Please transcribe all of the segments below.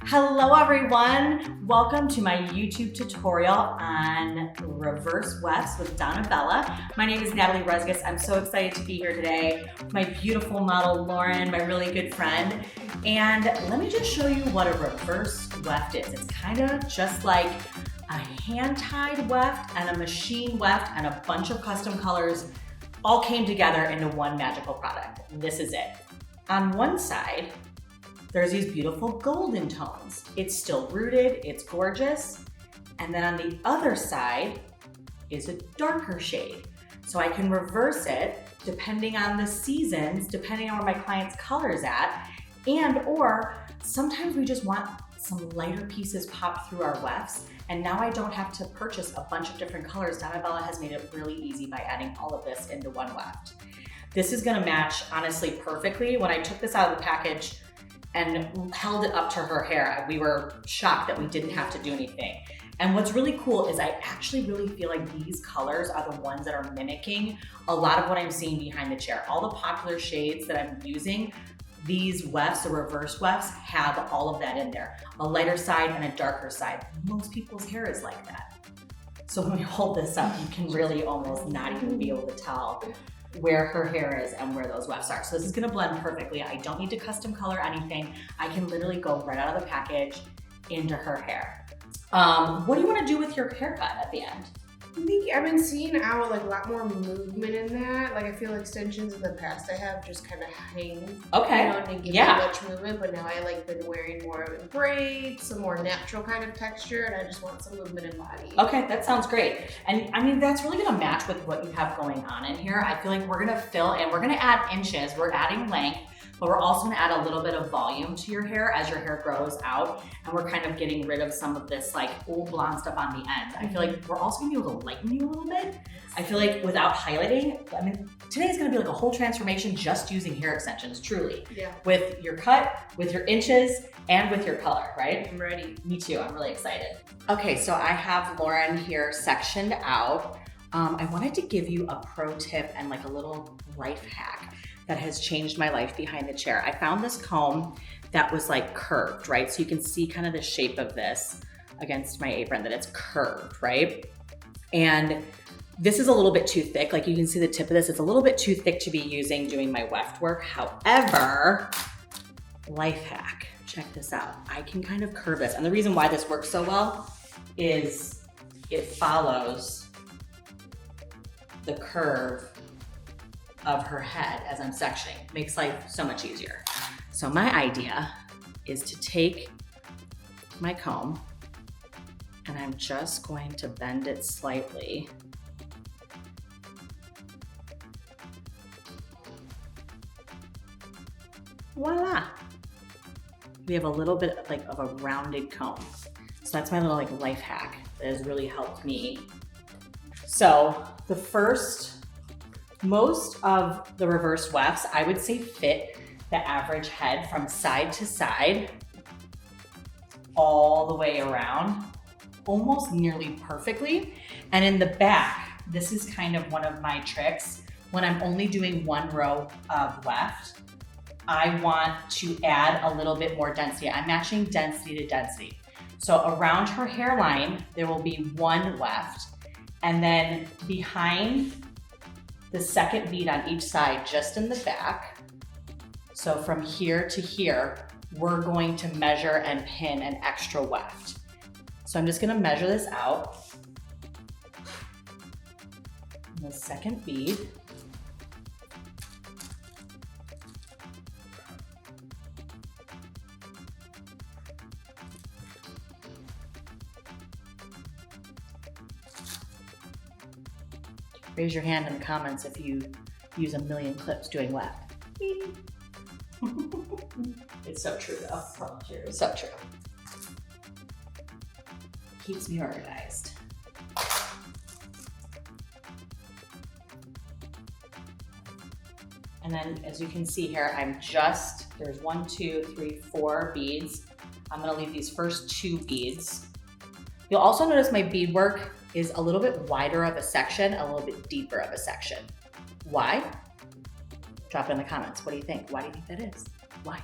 Hello everyone, welcome to my YouTube tutorial on reverse wefts with Donna Bella. My name is Natalie Ruzgis. I'm so excited to be here today with my beautiful model Lauren, my really good friend. And let me just show you what a reverse weft is. It's kind of just like a hand-tied weft and a machine weft and a bunch of custom colors all came together into one magical product. And this is it. On one side, there's these beautiful golden tones. It's still rooted, it's gorgeous. And then on the other side is a darker shade. So I can reverse it depending on the seasons, depending on where my client's color is at, and or sometimes we just want some lighter pieces pop through our wefts, and now I don't have to purchase a bunch of different colors. Donna Bella has made it really easy by adding all of this into one weft. This is gonna match, honestly, perfectly. When I took this out of the package and held it up to her hair, we were shocked that we didn't have to do anything. And what's really cool is I actually really feel like these colors are the ones that are mimicking a lot of what I'm seeing behind the chair. All the popular shades that I'm using, these wefts, the reverse wefts, have all of that in there. A lighter side and a darker side. Most people's hair is like that. So when we hold this up, you can really almost not even be able to tell where her hair is and where those wefts are. So this is gonna blend perfectly. I don't need to custom color anything. I can literally go right out of the package into her hair. What do you wanna do with your haircut at the end? I think I've been seeing now like a lot more movement in that. Like I feel extensions in the past I have just kind of hang. Okay. You know, and didn't give me much movement, but now I like been wearing more of braids, some more natural kind of texture, and I just want some movement in body. Okay, that sounds great. And I mean, that's really gonna match with what you have going on in here. I feel like we're gonna fill in, we're gonna add inches, we're adding length, but we're also gonna add a little bit of volume to your hair as your hair grows out. And we're kind of getting rid of some of this like old blonde stuff on the end. I feel like we're also gonna be able to lighten you a little bit. I feel like without highlighting, I mean, today's gonna be like a whole transformation just using hair extensions, truly. Yeah. With your cut, with your inches, and with your color, right? I'm ready. Me too, I'm really excited. Okay, so I have Lauren here sectioned out. I wanted to give you a pro tip and like a little life hack that has changed my life behind the chair. I found this comb that was like curved, right? So you can see kind of the shape of this against my apron, that it's curved, right? And this is a little bit too thick. Like you can see the tip of this, it's a little bit too thick to be using doing my weft work. However, life hack, check this out. I can kind of curve this. And the reason why this works so well is it follows the curve of her head as I'm sectioning. Makes life so much easier. So my idea is to take my comb and I'm just going to bend it slightly. Voila. We have a little bit like of a rounded comb. So that's my little like life hack that has really helped me. So most of the reverse wefts, I would say, fit the average head from side to side, all the way around, almost nearly perfectly. And in the back, this is kind of one of my tricks. When I'm only doing one row of weft, I want to add a little bit more density. I'm matching density to density. So around her hairline, there will be one weft, and then behind the second bead on each side, just in the back. So from here to here, we're going to measure and pin an extra weft. So I'm just gonna measure this out. The second bead. Raise your hand in the comments if you use a million clips doing weft. It's so true though. So true. Keeps me organized. And then as you can see here, there's 1, 2, 3, 4 beads. I'm gonna leave these first 2 beads. You'll also notice my beadwork is a little bit wider of a section, a little bit deeper of a section. Why? Drop it in the comments. What do you think? Why do you think that is? Why?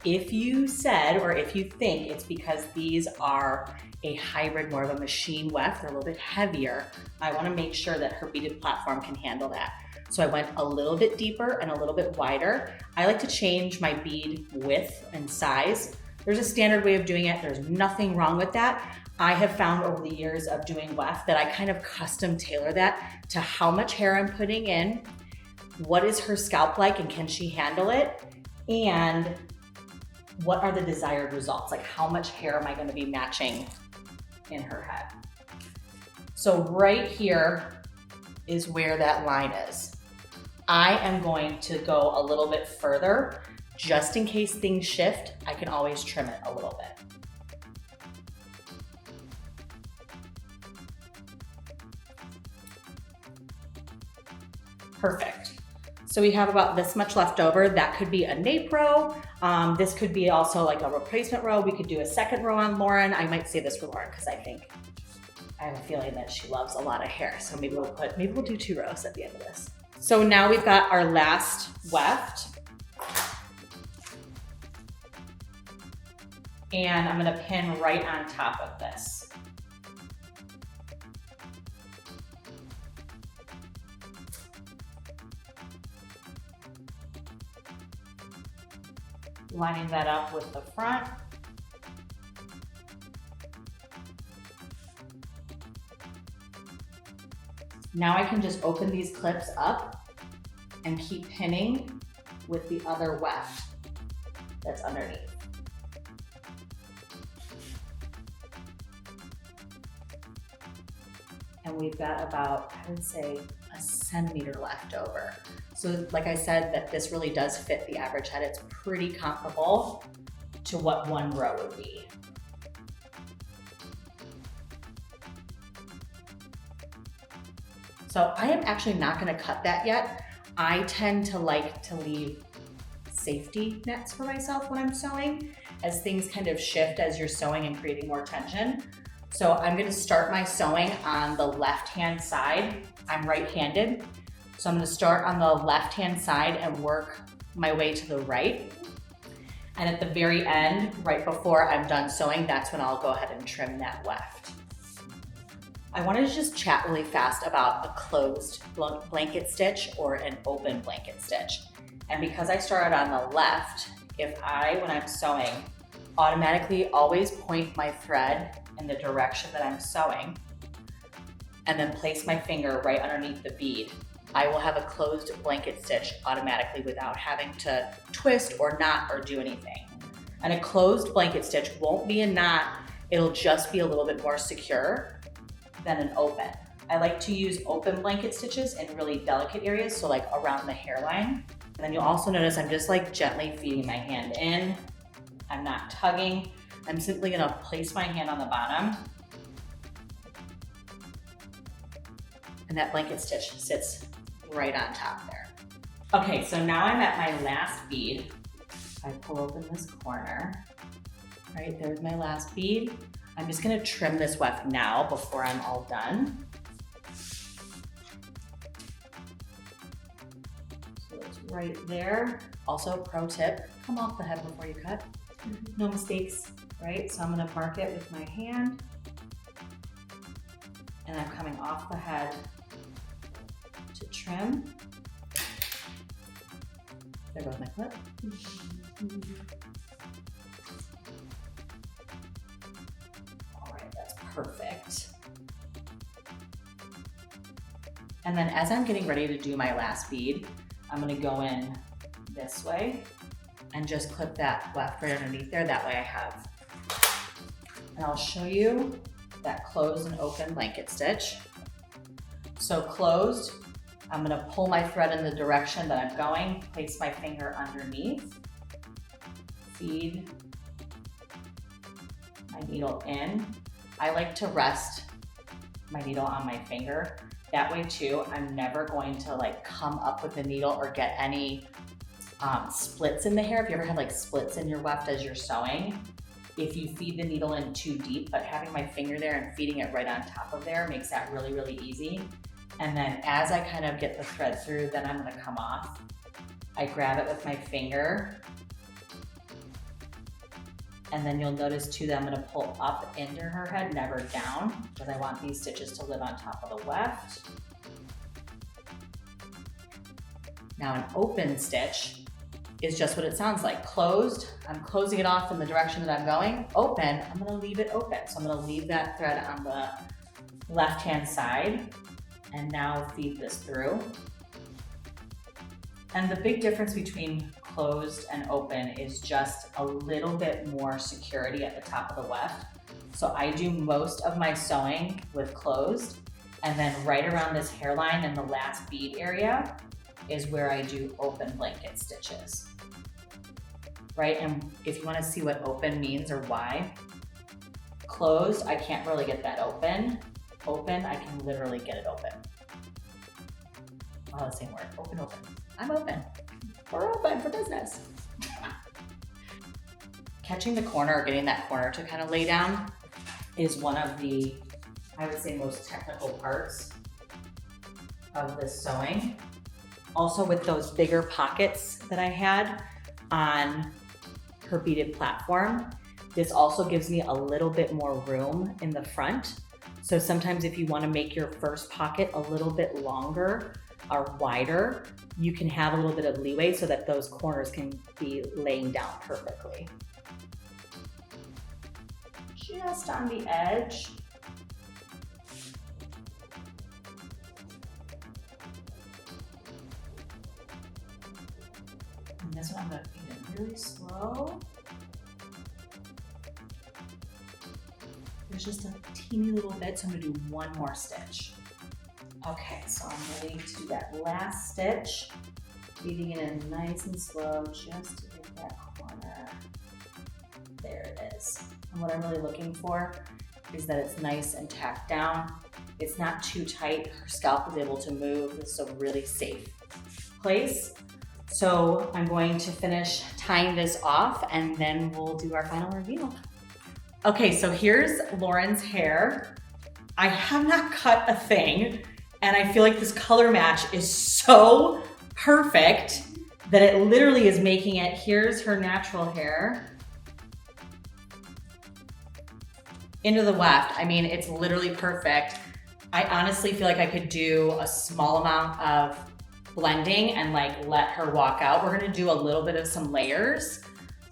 If you said, or if you think it's because these are a hybrid, more of a machine weft, they're a little bit heavier, I wanna make sure that her beaded platform can handle that. So I went a little bit deeper and a little bit wider. I like to change my bead width and size. There's a standard way of doing it. There's nothing wrong with that. I have found over the years of doing weft that I kind of custom tailor that to how much hair I'm putting in, what is her scalp like and can she handle it, and what are the desired results? Like how much hair am I gonna be matching in her head? So right here is where that line is. I am going to go a little bit further, just in case things shift, I can always trim it a little bit. Perfect. So we have about this much left over. That could be a nape row. This could be also like a replacement row. We could do a second row on Lauren. I might say this for Lauren because I have a feeling that she loves a lot of hair. So maybe we'll do 2 rows at the end of this. So now we've got our last weft. And I'm gonna pin right on top of this. Lining that up with the front. Now I can just open these clips up and keep pinning with the other weft that's underneath. And we've got about, I would say, a centimeter left over. So like I said, that this really does fit the average head. It's pretty comparable to what 1 row would be. So I am actually not gonna cut that yet. I tend to like to leave safety nets for myself when I'm sewing, as things kind of shift as you're sewing and creating more tension. So I'm gonna start my sewing on the left-hand side. I'm right-handed. So I'm gonna start on the left-hand side and work my way to the right. And at the very end, right before I'm done sewing, that's when I'll go ahead and trim that weft. I wanted to just chat really fast about a closed blanket stitch or an open blanket stitch. And because I started on the left, if I, when I'm sewing, automatically always point my thread in the direction that I'm sewing and then place my finger right underneath the bead, I will have a closed blanket stitch automatically without having to twist or knot or do anything. And a closed blanket stitch won't be a knot, it'll just be a little bit more secure than an open. I like to use open blanket stitches in really delicate areas, so like around the hairline. And then you'll also notice I'm just like gently feeding my hand in. I'm not tugging. I'm simply gonna place my hand on the bottom. And that blanket stitch sits right on top there. Okay, so now I'm at my last bead. I pull open this corner. Right, there's my last bead. I'm just gonna trim this weft now before I'm all done. So it's right there. Also, pro tip, come off the head before you cut. No mistakes, right? So I'm gonna mark it with my hand. And I'm coming off the head to trim. There goes my clip. All right, that's perfect. And then as I'm getting ready to do my last bead, I'm gonna go in this way and just clip that weft right underneath there. That way I have, and I'll show you that closed and open blanket stitch. So closed, I'm gonna pull my thread in the direction that I'm going, place my finger underneath, feed my needle in. I like to rest my needle on my finger. That way too, I'm never going to like come up with the needle or get any splits in the hair. If you ever had like splits in your weft as you're sewing, if you feed the needle in too deep, but having my finger there and feeding it right on top of there makes that really, really easy. And then as I kind of get the thread through, then I'm gonna come off. I grab it with my finger And then you'll notice too that I'm gonna pull up into her head, never down, because I want these stitches to live on top of the weft. Now an open stitch is just what it sounds like. Closed, I'm closing it off in the direction that I'm going. Open, I'm gonna leave it open. So I'm gonna leave that thread on the left-hand side and now feed this through. And the big difference between closed and open is just a little bit more security at the top of the weft. So I do most of my sewing with closed, and then right around this hairline and the last bead area is where I do open blanket stitches. Right, and if you wanna see what open means or why, closed, I can't really get that open. Open, I can literally get it open. Oh, the same word, open, open. I'm open. We're open for business. Catching the corner or getting that corner to kind of lay down is one of the, I would say, most technical parts of this sewing. Also with those bigger pockets that I had on her beaded platform, this also gives me a little bit more room in the front. So sometimes if you want to make your first pocket a little bit longer or wider, you can have a little bit of leeway so that those corners can be laying down perfectly. Just on the edge. And this one I'm going to feed it really slow. There's just a teeny little bit, so I'm going to do one more stitch. Okay, so I'm ready to do that last stitch, feeding it in nice and slow just to get that corner. There it is. And what I'm really looking for is that it's nice and tacked down. It's not too tight. Her scalp is able to move. This is a really safe place. So I'm going to finish tying this off and then we'll do our final review. Okay, so here's Lauren's hair. I have not cut a thing, and I feel like this color match is so perfect that it literally is making it, here's her natural hair into the weft. I mean, it's literally perfect. I honestly feel like I could do a small amount of blending and like let her walk out. We're gonna do a little bit of some layers.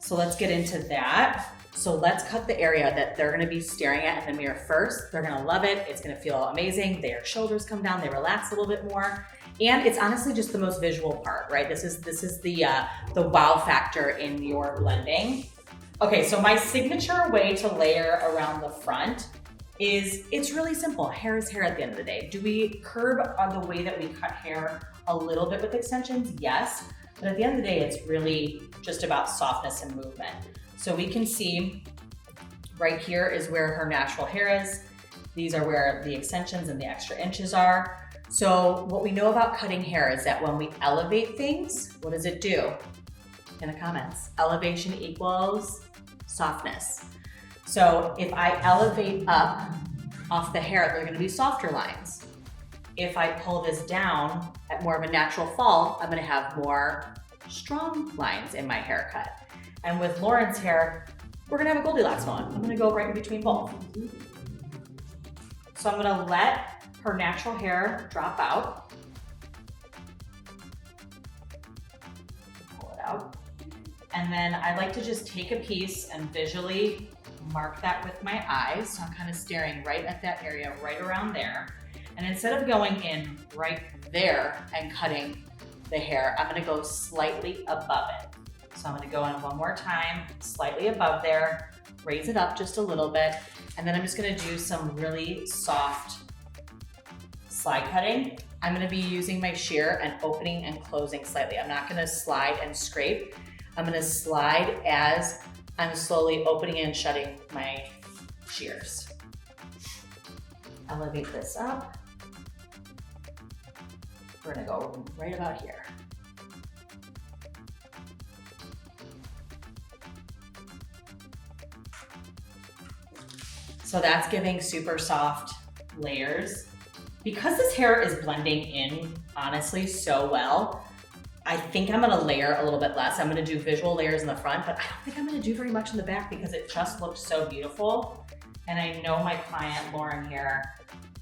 So let's get into that. So let's cut the area that they're gonna be staring at in the mirror first. They're gonna love it. It's gonna feel amazing. Their shoulders come down, they relax a little bit more. And it's honestly just the most visual part, right? This is the wow factor in your blending. Okay, so my signature way to layer around the front is, it's really simple. Hair is hair at the end of the day. Do we curb on the way that we cut hair a little bit with extensions? Yes, but at the end of the day, it's really just about softness and movement. So we can see right here is where her natural hair is. These are where the extensions and the extra inches are. So what we know about cutting hair is that when we elevate things, what does it do? In the comments, elevation equals softness. So if I elevate up off the hair, there are gonna be softer lines. If I pull this down at more of a natural fall, I'm gonna have more strong lines in my haircut. And with Lauren's hair, we're gonna have a Goldilocks moment. I'm gonna go right in between both. So I'm gonna let her natural hair drop out. Pull it out. And then I like to just take a piece and visually mark that with my eyes. So I'm kind of staring right at that area, right around there. And instead of going in right there and cutting the hair, I'm gonna go slightly above it. So I'm gonna go in one more time, slightly above there, raise it up just a little bit, and then I'm just gonna do some really soft slide cutting. I'm gonna be using my shear and opening and closing slightly. I'm not gonna slide and scrape. I'm gonna slide as I'm slowly opening and shutting my shears. Elevate this up. We're gonna go right about here. So that's giving super soft layers. Because this hair is blending in, honestly, so well, I think I'm gonna layer a little bit less. I'm gonna do visual layers in the front, but I don't think I'm gonna do very much in the back because it just looks so beautiful. And I know my client, Lauren here,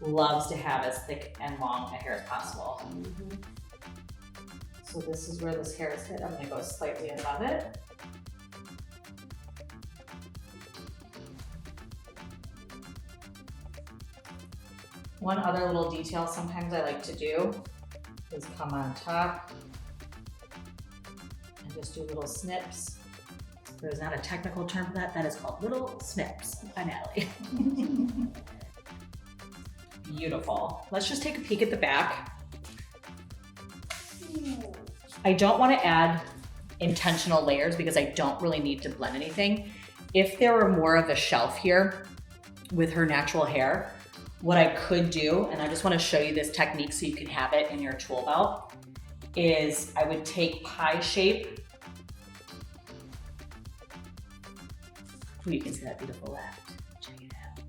loves to have as thick and long a hair as possible. So this is where this hair is hit. I'm gonna go slightly above it. One other little detail sometimes I like to do is come on top and just do little snips. There's not a technical term for that. That is called little snips by Natalie. Beautiful. Let's just take a peek at the back. I don't want to add intentional layers because I don't really need to blend anything. If there were more of a shelf here with her natural hair, what I could do, and I just want to show you this technique so you can have it in your tool belt, is I would take pie shape. Ooh, you can see that beautiful left. Check it out.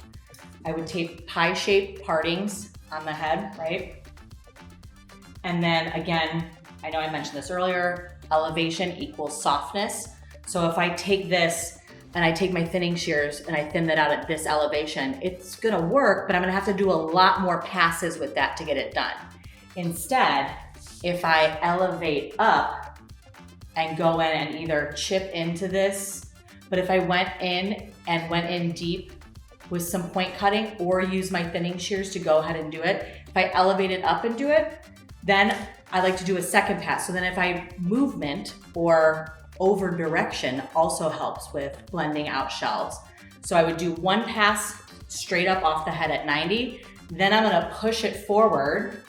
I would take pie shape partings on the head, right? And then again, I know I mentioned this earlier, elevation equals softness. So if I take this and I take my thinning shears and I thin that out at this elevation, it's gonna work, but I'm gonna have to do a lot more passes with that to get it done. Instead, if I elevate up and go in and either chip into this, but if I went in deep with some point cutting or use my thinning shears to go ahead and do it, if I elevate it up and do it, then I like to do a second pass. So then if I movement or over direction also helps with blending out shelves. So I would do one pass straight up off the head at 90, then I'm gonna push it forward,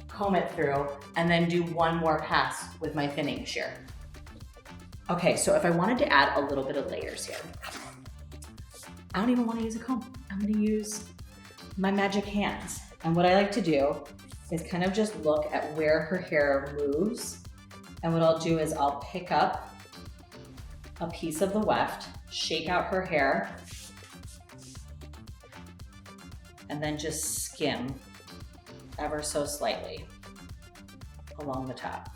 comb it through, and then do one more pass with my thinning shear. Okay, so if I wanted to add a little bit of layers here, I don't even wanna use a comb. I'm gonna use my magic hands. And what I like to do is kind of just look at where her hair moves. And what I'll do is I'll pick up a piece of the weft, shake out her hair, and then just skim ever so slightly along the top.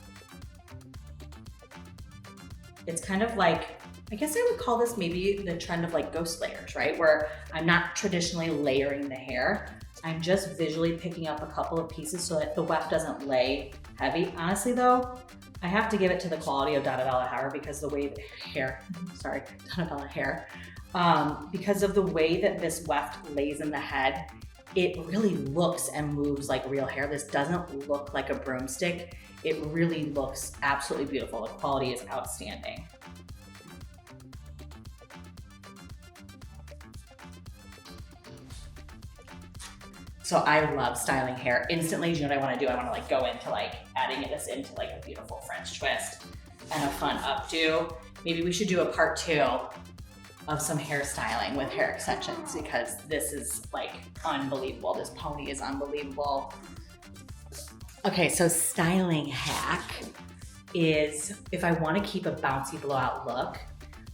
It's kind of like, I guess I would call this maybe the trend of like ghost layers, right? Where I'm not traditionally layering the hair. I'm just visually picking up a couple of pieces so that the weft doesn't lay heavy. Honestly though, I have to give it to the quality of Donna Bella hair because the way Donna Bella hair, because of the way that this weft lays in the head, it really looks and moves like real hair. This doesn't look like a broomstick. It really looks absolutely beautiful. The quality is outstanding. So I love styling hair. Instantly, you know what I wanna do? I wanna like go into like adding this into like a beautiful French twist and a fun updo. Maybe we should do a part 2 of some hairstyling with hair extensions because this is like unbelievable. This pony is unbelievable. Okay, so styling hack is if I wanna keep a bouncy blowout look,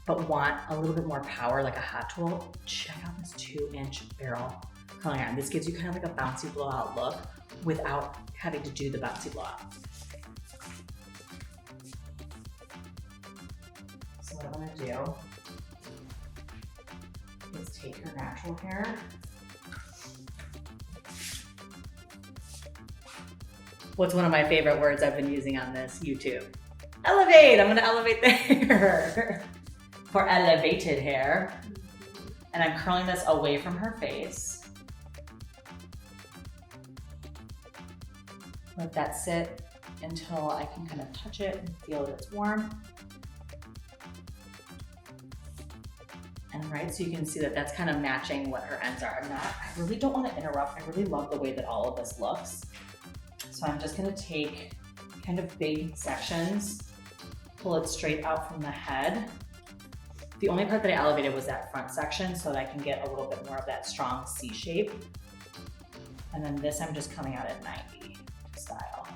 but want a little bit more power like a hot tool, check out this 2-inch barrel curling iron. This gives you kind of like a bouncy blowout look without having to do the bouncy blowout. So what I'm gonna do is take her natural hair, what's one of my favorite words I've been using on this YouTube? Elevate, I'm gonna elevate the hair for elevated hair. And I'm curling this away from her face. Let that sit until I can kind of touch it and feel that it's warm. And right, so you can see that that's kind of matching what her ends are. I really don't want to interrupt. I really love the way that all of this looks. So I'm just gonna take kind of big sections, pull it straight out from the head. The only part that I elevated was that front section so that I can get a little bit more of that strong C shape. And then this I'm just coming out at 90 to style.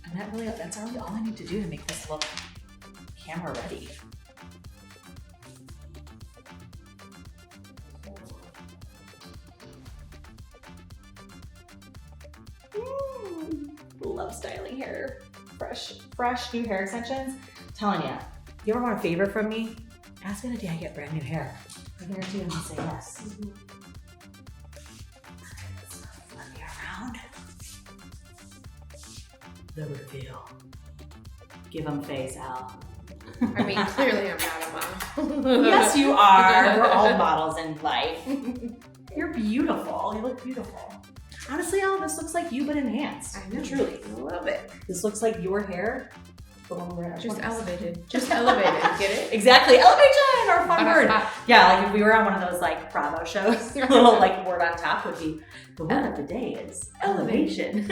And that's really all I need to do to make this look camera ready. Love styling hair. Fresh new hair extensions. I'm telling you, you ever want a favor from me? Ask me the day I get brand new hair. I guarantee you I'm gonna say yes. Let me around. The reveal. Give them face, Al. I mean, clearly I'm not a model. Yes, you are. We're all models in life. You're beautiful. You look beautiful. Honestly, Al, this looks like you, but enhanced. I know. Truly. I love it. This looks like your hair, but when we're in our Just 20s. elevated. Just elevated. Get it? Exactly. Elevation, our fun word. Yeah, like if we were on one of those like Bravo shows, a little like word on top would be, the word of the day is elevation.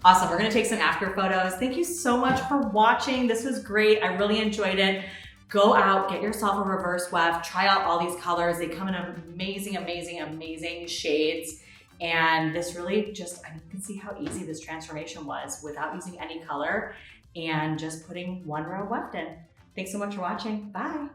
Awesome. We're going to take some after photos. Thank you so much for watching. This was great. I really enjoyed it. Go out, get yourself a reverse weft, try out all these colors. They come in amazing shades. And this really just, I mean, you can see how easy this transformation was without using any color and just putting one row weft in. Thanks so much for watching. Bye.